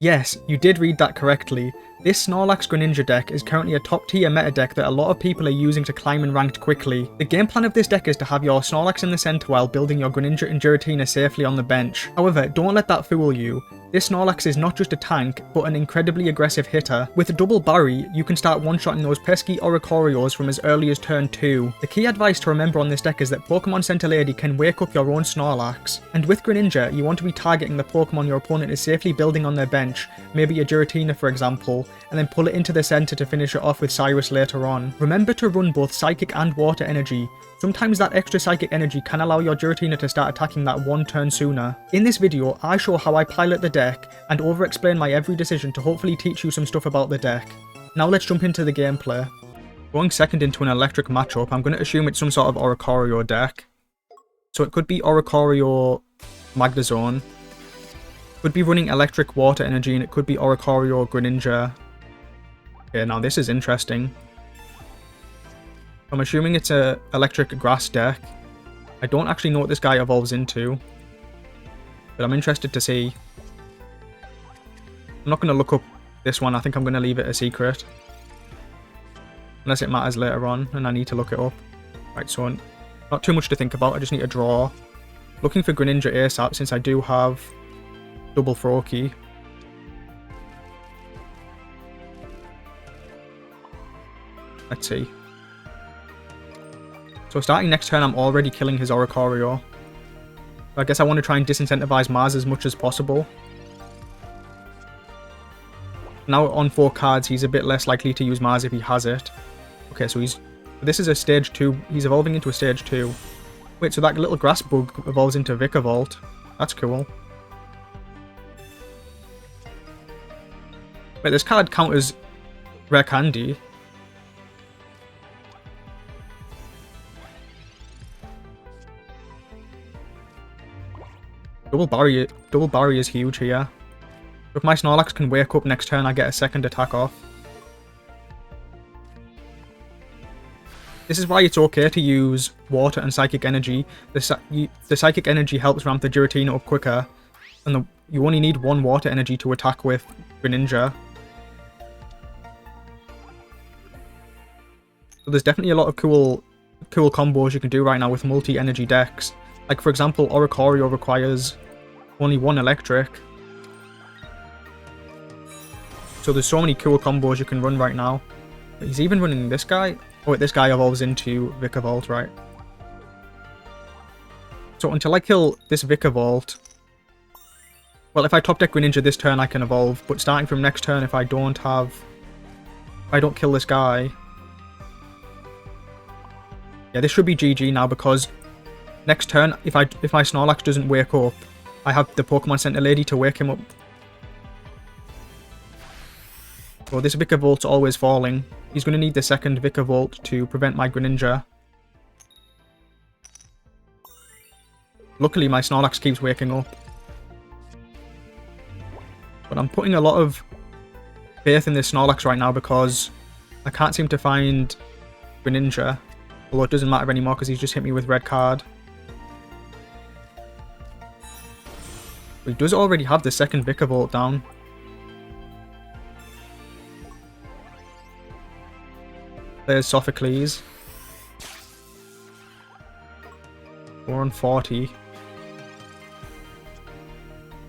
Yes, you did read that correctly. This Snorlax Greninja deck is currently a top tier meta deck that a lot of people are using to climb in ranked quickly. The game plan of this deck is to have your Snorlax in the centre while building your Greninja and Giratina safely on the bench. However, don't let that fool you. This Snorlax is not just a tank, but an incredibly aggressive hitter. With a double Barry, you can start one-shotting those pesky Oricorios from as early as turn 2. The key advice to remember on this deck is that Pokemon Center Lady can wake up your own Snorlax. And with Greninja, you want to be targeting the Pokemon your opponent is safely building on their bench, maybe a Giratina for example, and then pull it into the center to finish it off with Cyrus later on. Remember to run both Psychic and Water Energy. Sometimes that extra Psychic Energy can allow your Giratina to start attacking that one turn sooner. In this video, I show how I pilot the deck and over-explain my every decision to hopefully teach you some stuff about the deck. Now let's jump into the gameplay. Going second into an electric matchup, I'm going to assume it's some sort of Oricorio deck. So it could be Oricorio Magnezone. Could be running electric Water Energy, and it could be Oricorio Greninja. Okay, now this is interesting. I'm assuming it's a electric grass deck. I don't actually know what this guy evolves into, but I'm interested to see. I'm not going to look up this one. I think I'm going to leave it a secret, unless it matters later on and I need to look it up. Right, so not too much to think about. I just need to draw. Looking for Greninja ASAP since I do have double Froakie. Let's see. So starting next turn, I'm already killing his Oricorio. I guess I want to try and disincentivize Mars as much as possible. Now on 4 cards, he's a bit less likely to use Mars if he has it. Okay, so this is a stage 2. He's evolving into a stage 2. Wait, so that little grass bug evolves into Vikavolt. That's cool. Wait, this card counters Rare Candy. Double Barry is huge here. If my Snorlax can wake up next turn, I get a second attack off. This is why it's okay to use Water and Psychic Energy. The Psychic Energy helps ramp the Giratina up quicker, and you only need 1 Water Energy to attack with Greninja. So there's definitely a lot of cool combos you can do right now with multi-energy decks. Like for example, Oricorio requires only 1 electric. So there's so many cool combos you can run right now. He's even running this guy. Oh wait, this guy evolves into Vikavolt, right? So until I kill this Vikavolt... Well, if I top deck Greninja this turn, I can evolve. But starting from next turn, if I don't kill this guy... Yeah, this should be GG now because next turn, if my Snorlax doesn't wake up, I have the Pokemon Center Lady to wake him up. So this Vikavolt's always falling. He's going to need the second Vikavolt to prevent my Greninja. Luckily, my Snorlax keeps waking up. But I'm putting a lot of faith in this Snorlax right now because I can't seem to find Greninja. Although it doesn't matter anymore because he's just hit me with red card. He does already have the second Vikavolt down. There's Sophocles. We're on 40.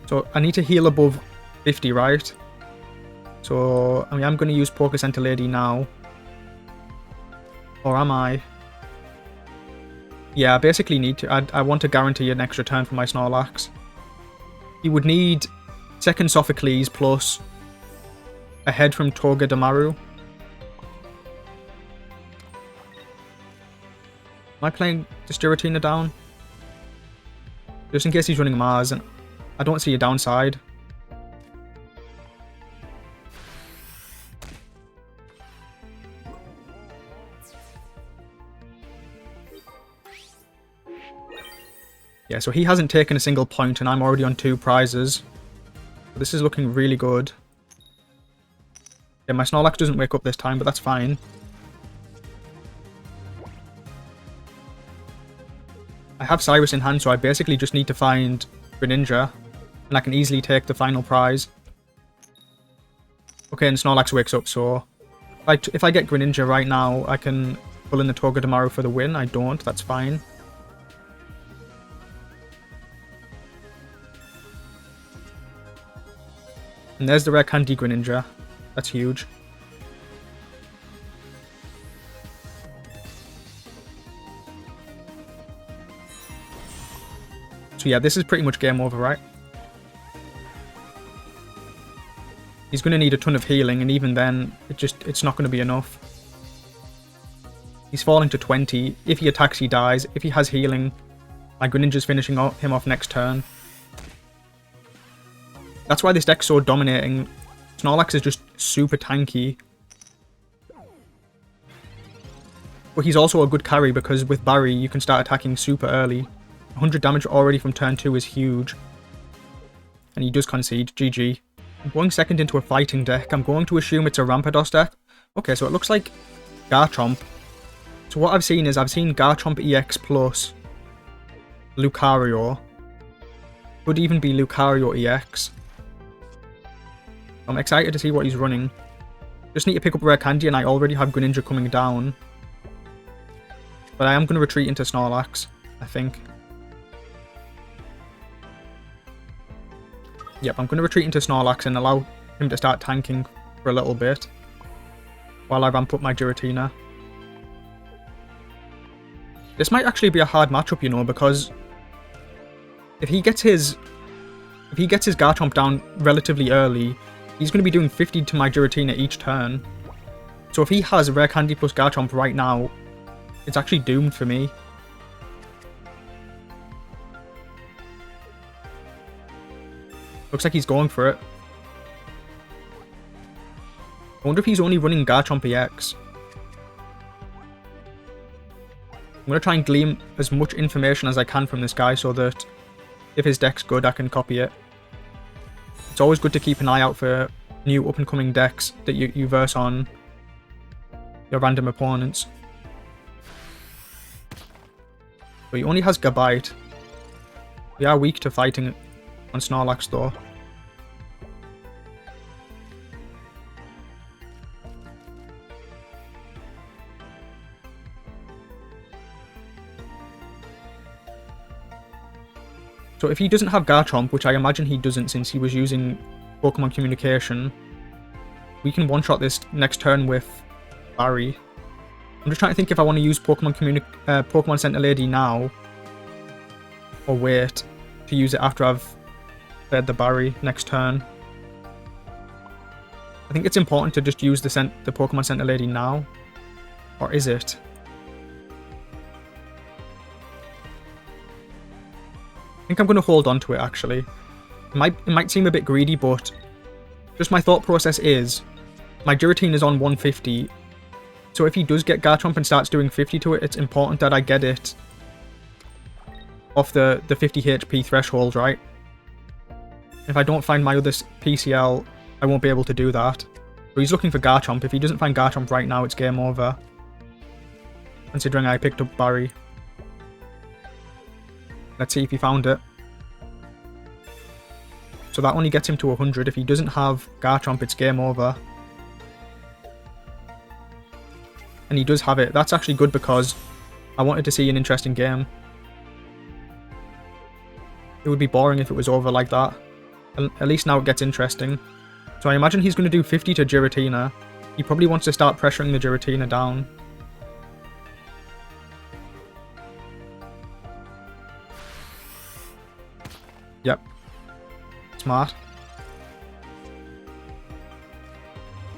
So I need to heal above 50, right? So I mean, I'm going to use Poké Center Lady now. Or am I? Yeah, I basically need to. I want to guarantee an extra turn for my Snorlax. He would need second Sophocles plus a head from Togedemaru. Am I playing this Giratina down? Just in case he's running Mars, and I don't see a downside. Yeah, so he hasn't taken a single point and I'm already on 2 prizes. So this is looking really good. Yeah, my Snorlax doesn't wake up this time, but that's fine. I have Cyrus in hand, so I basically just need to find Greninja, and I can easily take the final prize. Okay, and Snorlax wakes up, so if I get Greninja right now, I can pull in the Togedemaru for the win. I don't, that's fine. And there's the rare candy Greninja. That's huge. So yeah, this is pretty much game over, right? He's going to need a ton of healing, and even then, it's not going to be enough. He's falling to 20. If he attacks, he dies. If he has healing, my Greninja's finishing him off next turn. That's why this deck's so dominating. Snorlax is just super tanky. But he's also a good carry because with Barry, you can start attacking super early. 100 damage already from turn 2 is huge. And he does concede. GG. I'm going second into a fighting deck. I'm going to assume it's a Rampardos deck. Okay, so it looks like Garchomp. So what I've seen is Garchomp EX plus Lucario. Could even be Lucario EX. I'm excited to see what he's running. Just need to pick up rare candy and I already have Greninja coming down. But I am going to retreat into Snorlax, I think. Yep, I'm going to retreat into Snorlax and allow him to start tanking for a little bit. While I ramp up my Giratina. This might actually be a hard matchup, you know, because if he gets his Garchomp down relatively early, he's going to be doing 50 to my Giratina each turn. So if he has rare candy plus Garchomp right now, it's actually doomed for me. Looks like he's going for it. I wonder if he's only running Garchomp EX. I'm going to try and glean as much information as I can from this guy so that if his deck's good, I can copy it. It's always good to keep an eye out for new up-and-coming decks that you verse on your random opponents. But he only has Gabite. We are weak to fighting on Snorlax though. So if he doesn't have Garchomp, which I imagine he doesn't since he was using Pokemon Communication, we can one-shot this next turn with Barry. I'm just trying to think if I want to use Pokemon Center Lady now, or wait to use it after I've fed the Barry next turn. I think it's important to just use the Pokemon Center Lady now, or is it? I think I'm going to hold on to it, actually. It might seem a bit greedy, but just my thought process is, my Giratina is on 150, so if he does get Garchomp and starts doing 50 to it, it's important that I get it off the 50 HP threshold, right? If I don't find my other PCL, I won't be able to do that. So he's looking for Garchomp. If he doesn't find Garchomp right now, it's game over. Considering I picked up Barry. Let's see if he found it. So that only gets him to 100. If he doesn't have Garchomp, it's game over. And he does have it. That's actually good because I wanted to see an interesting game. It would be boring if it was over like that. At least now it gets interesting. So I imagine he's going to do 50 to Giratina. He probably wants to start pressuring the Giratina down. Yep. Smart.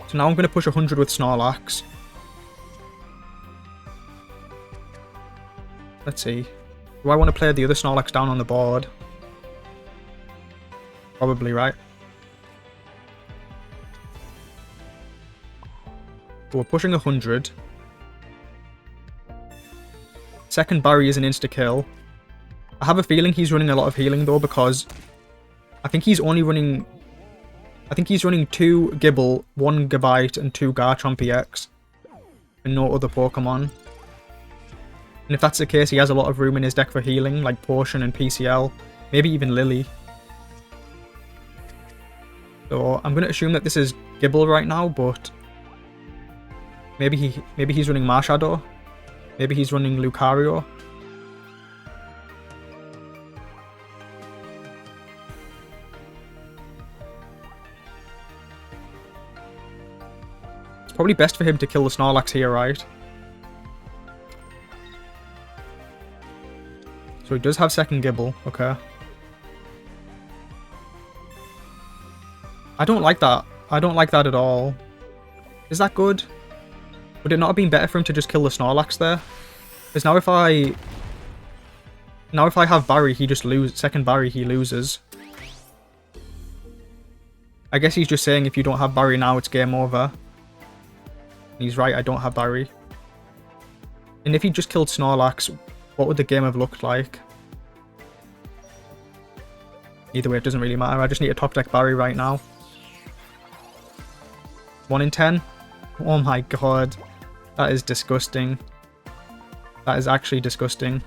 So now I'm going to push 100 with Snorlax. Let's see. Do I want to play the other Snorlax down on the board? Probably, right? So we're pushing 100. Second Barry is an insta-kill. I have a feeling he's running a lot of healing though, because I think he's only running... I think he's running 2 Gibble, 1 Gabite, and 2 Garchomp EX. And no other Pokemon. And if that's the case, he has a lot of room in his deck for healing, like Potion and PCL. Maybe even Lily. So I'm going to assume that this is Gibble right now, but maybe he's running Marshadow. Maybe he's running Lucario. It's probably best for him to kill the Snorlax here, right? So he does have second Gibble, okay. I don't like that. I don't like that at all. Is that good? Would it not have been better for him to just kill the Snorlax there? Because now if I have Barry, he just loses. Second Barry, he loses. I guess he's just saying if you don't have Barry now, it's game over. And he's right, I don't have Barry. And if he just killed Snorlax, what would the game have looked like? Either way, it doesn't really matter. I just need a top deck Barry right now. 1 in 10? Oh my god. That is disgusting. That is actually disgusting.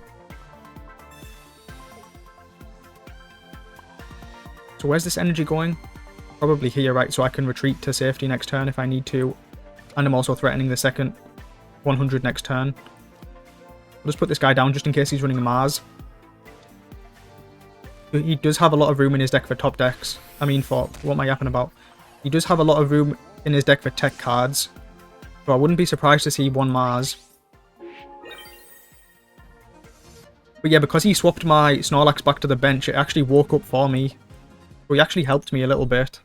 So where's this energy going? Probably here, right? So I can retreat to safety next turn if I need to. And I'm also threatening the second 100 next turn. I'll just put this guy down just in case he's running a Mars. He does have a lot of room in his deck for top decks. I mean, for... what am I yapping about? He does have a lot of room in his deck for tech cards. So I wouldn't be surprised to see one Mars. But yeah, because he swapped my Snorlax back to the bench, it actually woke up for me. So he actually helped me a little bit.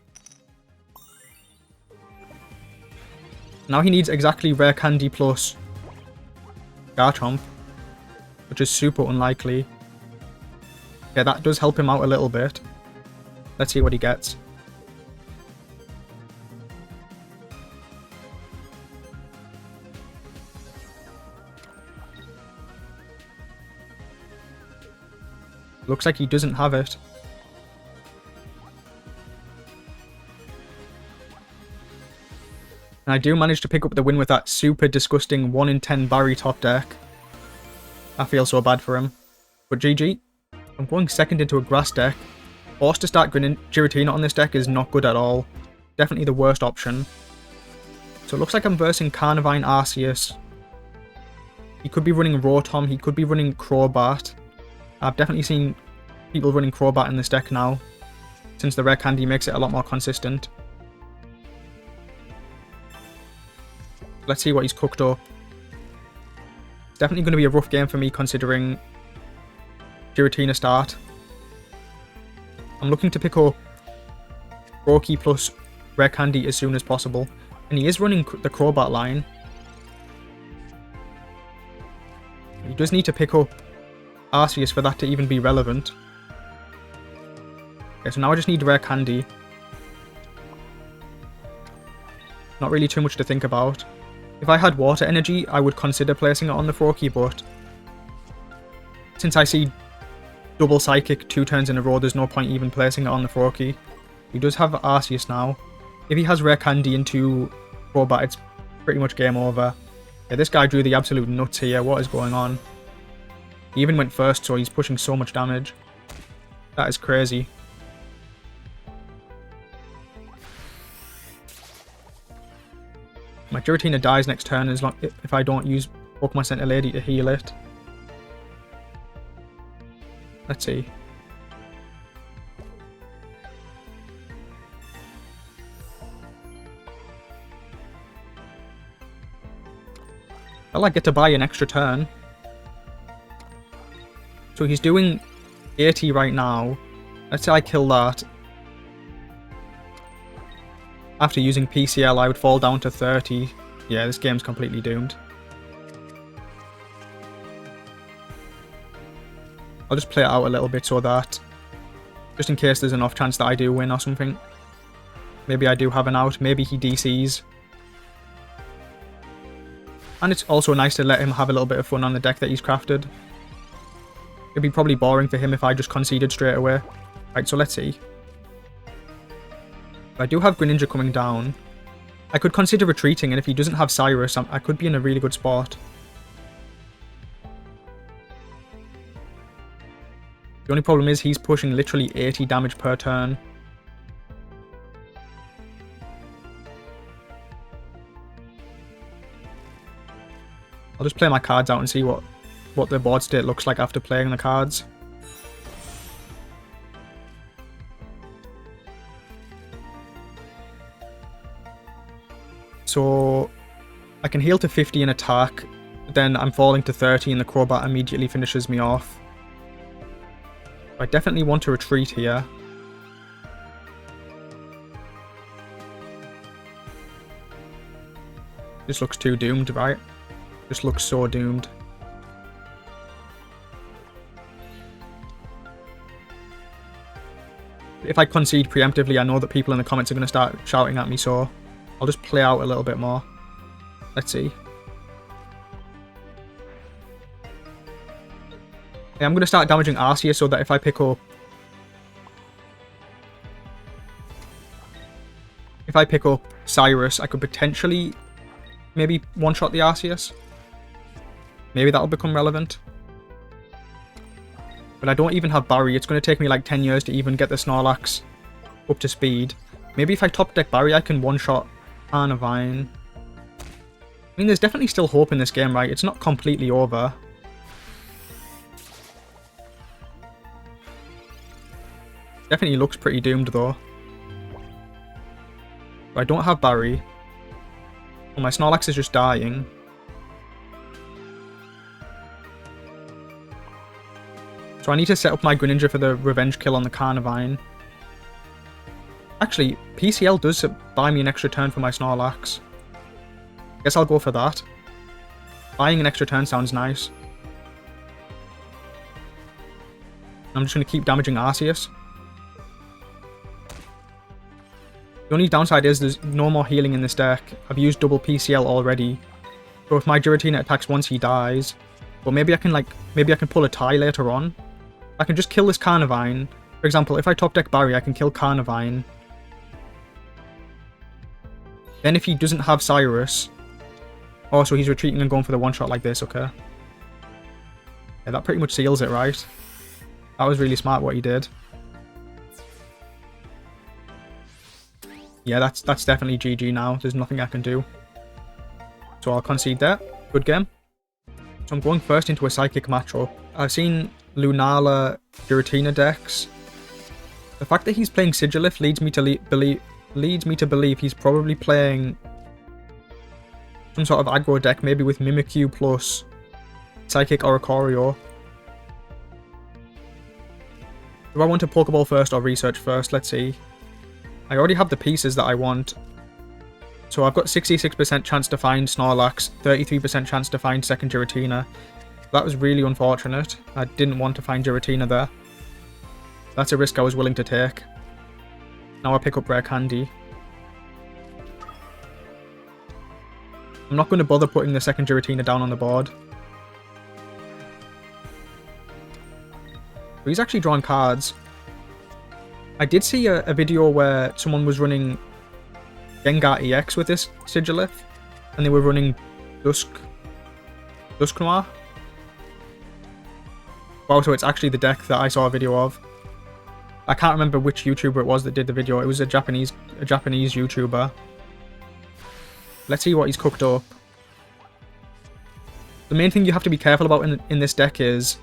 Now he needs exactly Rare Candy plus Garchomp, which is super unlikely. Yeah, that does help him out a little bit. Let's see what he gets. Looks like he doesn't have it. And I do manage to pick up the win with that super disgusting 1 in 10 Barry top deck. I feel so bad for him. But GG. I'm going second into a grass deck. Forced to start Giratina on this deck is not good at all. Definitely the worst option. So it looks like I'm versing Carnivine Arceus. He could be running Rotom, he could be running Crobat. I've definitely seen people running Crobat in this deck now, since the Rare Candy makes it a lot more consistent. Let's see what he's cooked up. It's definitely going to be a rough game for me considering Giratina start. I'm looking to pick up Roki plus Rare Candy as soon as possible. And he is running the Crobat line. He does need to pick up Arceus for that to even be relevant. Okay, so now I just need Rare Candy. Not really too much to think about. If I had Water Energy, I would consider placing it on the Froakie, but since I see double Psychic 2 turns in a row, there's no point even placing it on the Froakie. He does have Arceus now. If he has Rare Candy into Crobat, it's pretty much game over. Yeah, this guy drew the absolute nuts here. What is going on? He even went first, so he's pushing so much damage. That is crazy. My Giratina dies next turn as long if I don't use Pokemon Center Lady to heal it. Let's see. Well, I get to buy an extra turn. So he's doing 80 right now. Let's say I kill that. After using PCL, I would fall down to 30. Yeah, this game's completely doomed. I'll just play it out a little bit so that, just in case there's an off chance that I do win or something. Maybe I do have an out. Maybe he DCs. And it's also nice to let him have a little bit of fun on the deck that he's crafted. It'd be probably boring for him if I just conceded straight away. Right, so let's see. I do have Greninja coming down. I could consider retreating, and if he doesn't have Cyrus, I could be in a really good spot. The only problem is he's pushing literally 80 damage per turn. I'll just play my cards out and see what the board state looks like after playing the cards. So I can heal to 50 in attack, then I'm falling to 30 and the Crobat immediately finishes me off. I definitely want to retreat here. This looks too doomed, right? This looks so doomed. If I concede preemptively, I know that people in the comments are going to start shouting at me, so I'll just play out a little bit more. Let's see. Yeah, I'm going to start damaging Arceus so that if I pick up... Cyrus, I could potentially maybe one-shot the Arceus. Maybe that'll become relevant. But I don't even have Barry. It's going to take me like 10 years to even get the Snorlax up to speed. Maybe if I top deck Barry, I can one-shot Carnivine. I mean, there's definitely still hope in this game, right? It's not completely over. Definitely looks pretty doomed, though. But I don't have Barry. Well, my Snorlax is just dying. So I need to set up my Greninja for the revenge kill on the Carnivine. Actually, PCL does buy me an extra turn for my Snorlax. Guess I'll go for that. Buying an extra turn sounds nice. I'm just going to keep damaging Arceus. The only downside is there's no more healing in this deck. I've used double PCL already. So if my Giratina attacks once, he dies. But maybe I can pull a tie later on. I can just kill this Carnivine. For example, if I top deck Barry, I can kill Carnivine. Then if he doesn't have Cyrus... Oh, so he's retreating and going for the one-shot like this, okay. Yeah, that pretty much seals it, right? That was really smart what he did. Yeah, that's definitely GG now. There's nothing I can do. So I'll concede there. Good game. So I'm going first into a Psychic matchup. I've seen Lunala Giratina decks. The fact that he's playing Sigilif leads me to believe he's probably playing some sort of aggro deck, maybe with Mimikyu plus Psychic Oricorio. Do I want to Pokeball first or research first? Let's see. I already have the pieces that I want. So I've got 66% chance to find Snorlax, 33% chance to find second Giratina. That was really unfortunate. I didn't want to find Giratina there. That's a risk I was willing to take. Now I pick up Rare Candy. I'm not going to bother putting the second Giratina down on the board. But he's actually drawn cards. I did see a video where someone was running Gengar EX with this Sigilif, and they were running Dusknoir. Wow, so it's actually the deck that I saw a video of. I can't remember which YouTuber it was that did the video. It was a Japanese YouTuber. Let's see what he's cooked up. The main thing you have to be careful about in this deck is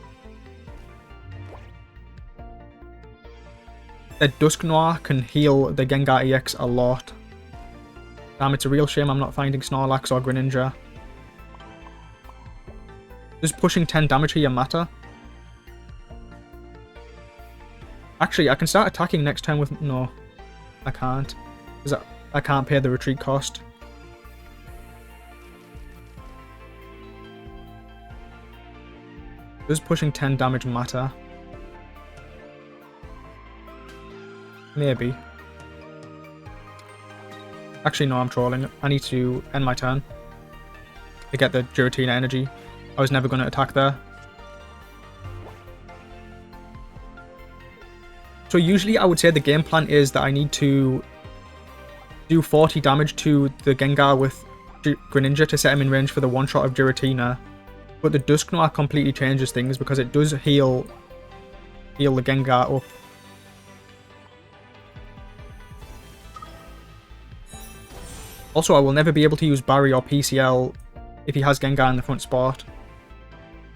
that Dusknoir can heal the Gengar EX a lot. Damn, it's a real shame I'm not finding Snorlax or Greninja. Does pushing 10 damage here matter? Actually, I can start attacking next turn with... No, I can't. Because I can't pay the retreat cost. Does pushing 10 damage matter? Maybe. Actually, no, I'm trolling. I need to end my turn to get the Giratina energy. I was never going to attack there. So usually I would say the game plan is that I need to do 40 damage to the Gengar with Greninja to set him in range for the one-shot of Giratina. But the Dusknoir completely changes things because it does heal the Gengar up. Also, I will never be able to use Barry or PCL if he has Gengar in the front spot.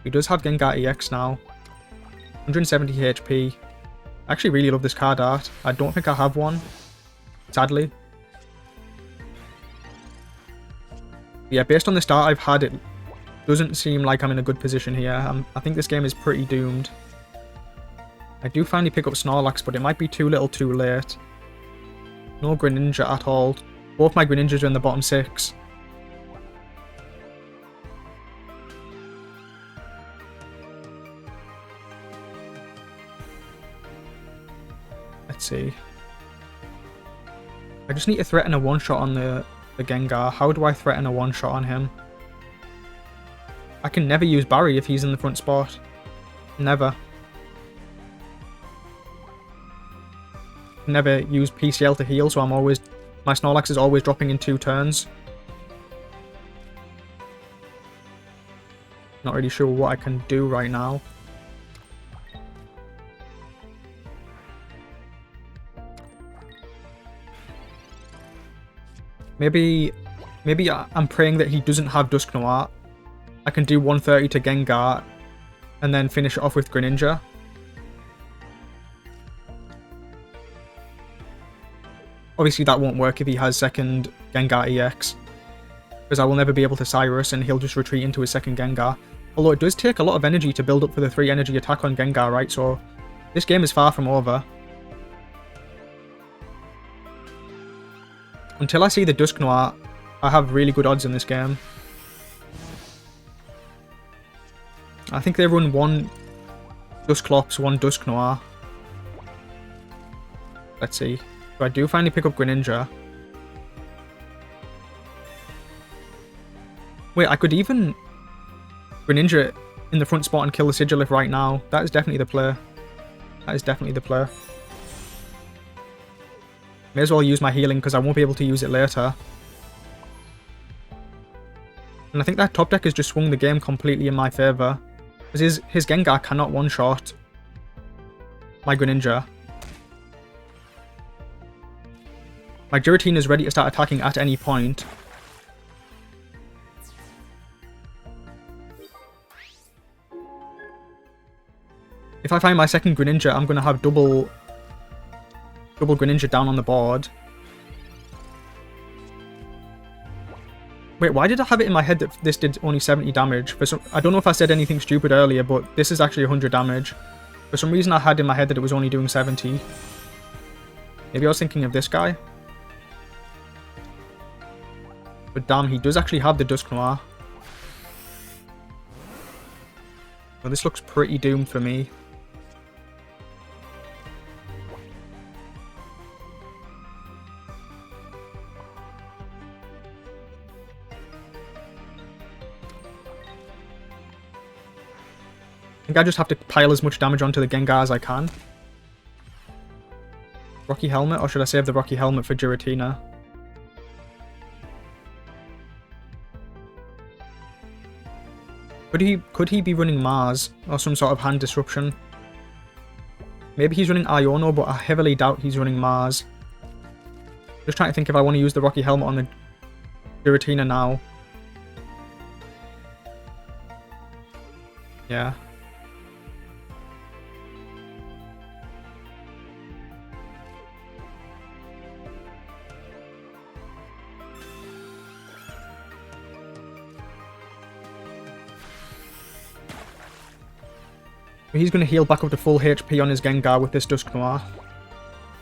He does have Gengar EX now. 170 HP. I actually really love this card art. I don't think I have one, sadly. Yeah, based on the start I've had, it doesn't seem like I'm in a good position here. I think this game is pretty doomed. I do finally pick up Snorlax, but it might be too little too late. No Greninja at all. Both my Greninjas are in the bottom 6. Let's see. I just need to threaten a one-shot on the Gengar. How do I threaten a one-shot on him? I can never use Barry if he's in the front spot. Never. Never use PCL to heal, so my Snorlax is always dropping in 2 turns. Not really sure what I can do right now. Maybe I'm praying that he doesn't have Dusknoir. I can do 130 to Gengar and then finish it off with Greninja. Obviously that won't work if he has second Gengar EX, because I will never be able to Cyrus and he'll just retreat into his second Gengar. Although it does take a lot of energy to build up for the 3 energy attack on Gengar, right? So this game is far from over. Until I see the Dusknoir, I have really good odds in this game. I think they run 1 Dusclops, 1 Dusknoir. Let's see. So I do finally pick up Greninja. Wait, I could even Greninja in the front spot and kill the Sigilif right now. That is definitely the play. That is definitely the play. May as well use my healing because I won't be able to use it later. And I think that top deck has just swung the game completely in my favour. Because his Gengar cannot one-shot my Greninja. My Giratina is ready to start attacking at any point. If I find my second Greninja, I'm going to have double Greninja down on the board. Wait, why did I have it in my head that this did only 70 damage? I don't know if I said anything stupid earlier, but this is actually 100 damage. For some reason I had in my head that it was only doing 70. Maybe I was thinking of this guy. But damn, he does actually have the Dusknoir. Well, this looks pretty doomed for me. I think I just have to pile as much damage onto the Gengar as I can. Rocky Helmet, or should I save the Rocky Helmet for Giratina? Could he be running Mars or some sort of hand disruption? Maybe he's running Iono, but I heavily doubt he's running Mars. Just trying to think if I want to use the Rocky Helmet on the Giratina now. Yeah. He's going to heal back up to full HP on his Gengar with this Dusknoir. I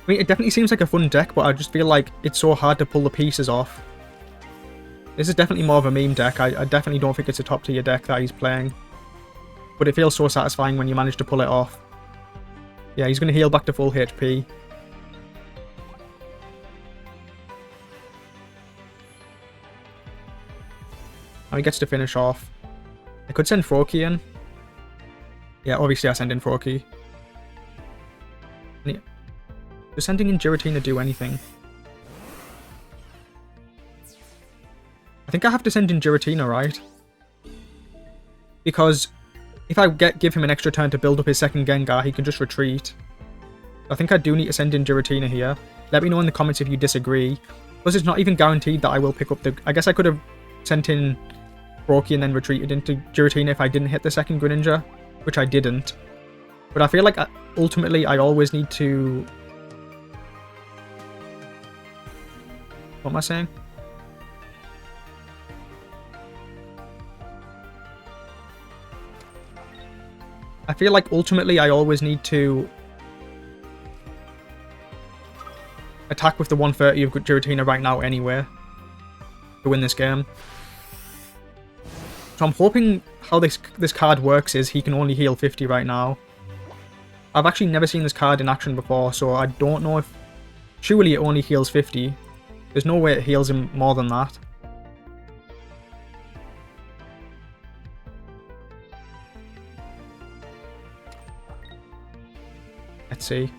mean, it definitely seems like a fun deck, but I just feel like it's so hard to pull the pieces off. This is definitely more of a meme deck. I definitely don't think it's a top tier deck that he's playing. But it feels so satisfying when you manage to pull it off. Yeah, he's going to heal back to full HP. Now he gets to finish off. I could send Froakie in. Yeah, obviously I send in Froakie. Yeah. Does sending in Giratina do anything? I think I have to send in Giratina, right? Because if I give him an extra turn to build up his second Gengar, he can just retreat. I think I do need to send in Giratina here. Let me know in the comments if you disagree. Plus, it's not even guaranteed that I will pick up the... I guess I could have sent in Froakie and then retreated into Giratina if I didn't hit the second Greninja, which I didn't. But I feel like ultimately I always need to... What am I saying? I feel like ultimately I always need to attack with the 130 of Giratina right now anyway to win this game. So I'm hoping how this card works is he can only heal 50 right now. I've actually never seen this card in action before, so I don't know if... Surely it only heals 50. There's no way it heals him more than that. Let's see.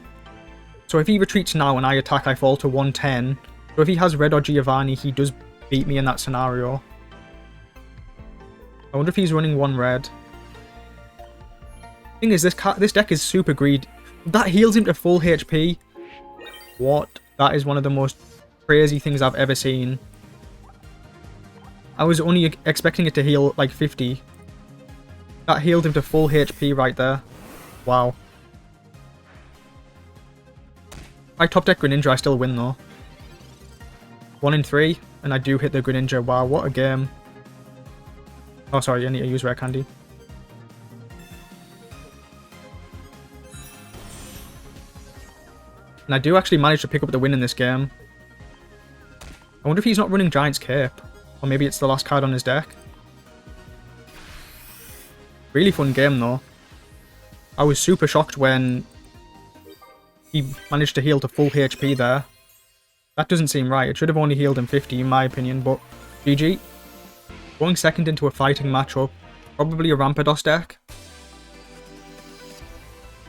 So if he retreats now and I attack, I fall to 110. So if he has Red or Giovanni, he does beat me in that scenario. I wonder if he's running one red. Thing is, this deck is super greedy. That heals him to full HP. What? That is one of the most crazy things I've ever seen. I was only expecting it to heal like 50. That healed him to full HP right there. Wow. If I top deck Greninja, I still win though. 1 in 3, and I do hit the Greninja. Wow, what a game. Oh, sorry, I need to use Rare Candy. And I do actually manage to pick up the win in this game. I wonder if he's not running Giant's Cape. Or maybe it's the last card on his deck. Really fun game though. I was super shocked when he managed to heal to full HP there. That doesn't seem right. It should have only healed him 50 in my opinion, but GG. Going second into a fighting matchup. Probably a Rampardos deck.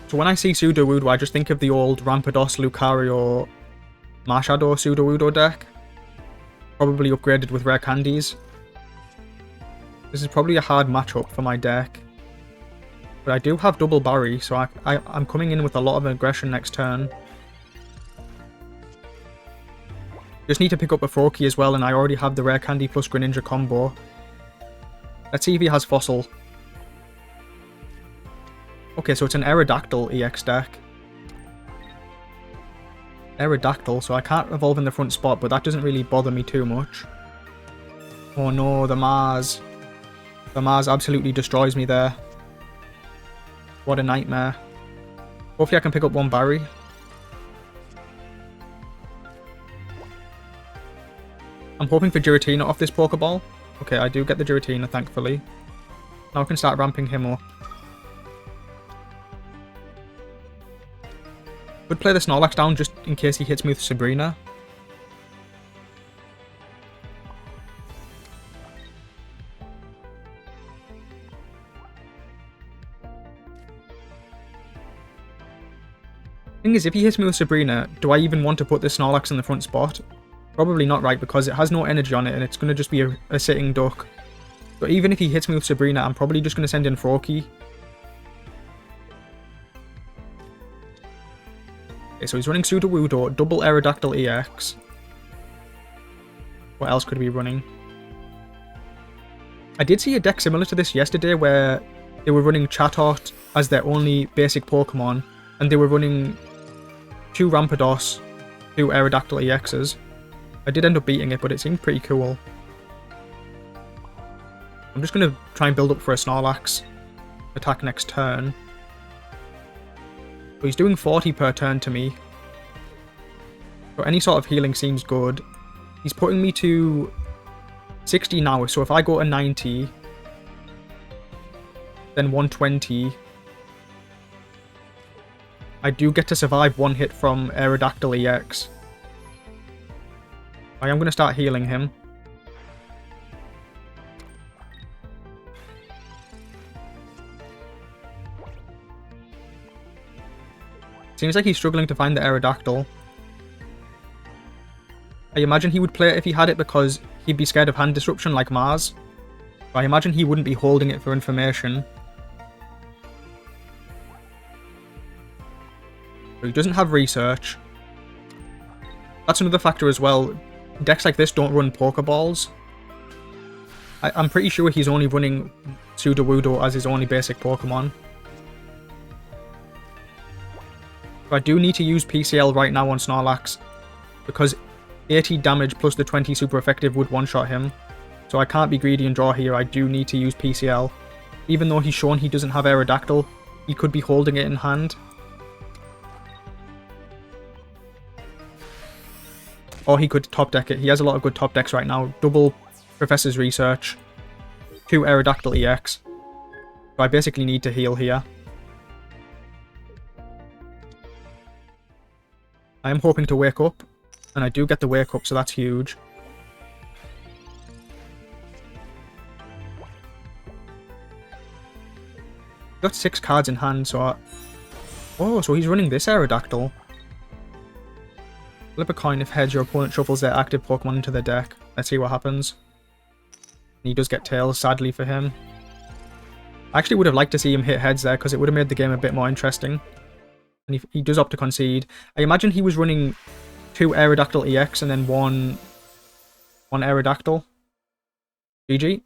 So when I see Sudowoodo, I just think of the old Rampardos, Lucario, Marshadow Sudowoodo deck. Probably upgraded with rare candies. This is probably a hard matchup for my deck. But I do have double Barry, so I'm coming in with a lot of aggression next turn. Just need to pick up a Froakie as well, and I already have the rare candy plus Greninja combo. Let's see if he has Fossil. Okay, so it's an Aerodactyl EX deck. Aerodactyl, so I can't evolve in the front spot, but that doesn't really bother me too much. Oh no, the Mars. The Mars absolutely destroys me there. What a nightmare. Hopefully I can pick up one Barry. I'm hoping for Giratina off this Pokeball. Okay, I do get the Giratina, thankfully. Now I can start ramping him up. Would play the Snorlax down just in case he hits me with Sabrina. Thing is, if he hits me with Sabrina, do I even want to put the Snorlax in the front spot? Probably not, right, because it has no energy on it and it's going to just be a sitting duck. But even if he hits me with Sabrina, I'm probably just going to send in Froakie. Okay, so he's running Sudowoodo, double Aerodactyl EX. What else could he be running? I did see a deck similar to this yesterday where they were running Chatot as their only basic Pokemon, and they were running 2 Rampardos, 2 Aerodactyl EXs. I did end up beating it, but it seemed pretty cool. I'm just going to try and build up for a Snorlax attack next turn. So he's doing 40 per turn to me. So any sort of healing seems good. He's putting me to 60 now, so if I go to 90, then 120, I do get to survive one hit from Aerodactyl EX. I am going to start healing him. Seems like he's struggling to find the Aerodactyl. I imagine he would play it if he had it because he'd be scared of hand disruption like Mars. But I imagine he wouldn't be holding it for information. So he doesn't have research. That's another factor as well. Decks like this don't run Pokeballs. I'm pretty sure he's only running Sudowoodo as his only basic Pokemon. So I do need to use PCL right now on Snorlax, because 80 damage plus the 20 super effective would one-shot him. So I can't be greedy and draw here, I do need to use PCL. Even though he's shown he doesn't have Aerodactyl, he could be holding it in hand. Or he could top deck it. He has a lot of good top decks right now. Double Professor's Research, 2 Aerodactyl EX. So I basically need to heal here. I am hoping to wake up, and I do get the wake up, so that's huge. Got 6 cards in hand, so oh, so he's running this Aerodactyl. Flip a coin if heads, your opponent shuffles their active Pokemon into their deck. Let's see what happens. And he does get tails, sadly for him. I actually would have liked to see him hit heads there, because it would have made the game a bit more interesting. And he does opt to concede. I imagine he was running 2 Aerodactyl EX and then one Aerodactyl. GG.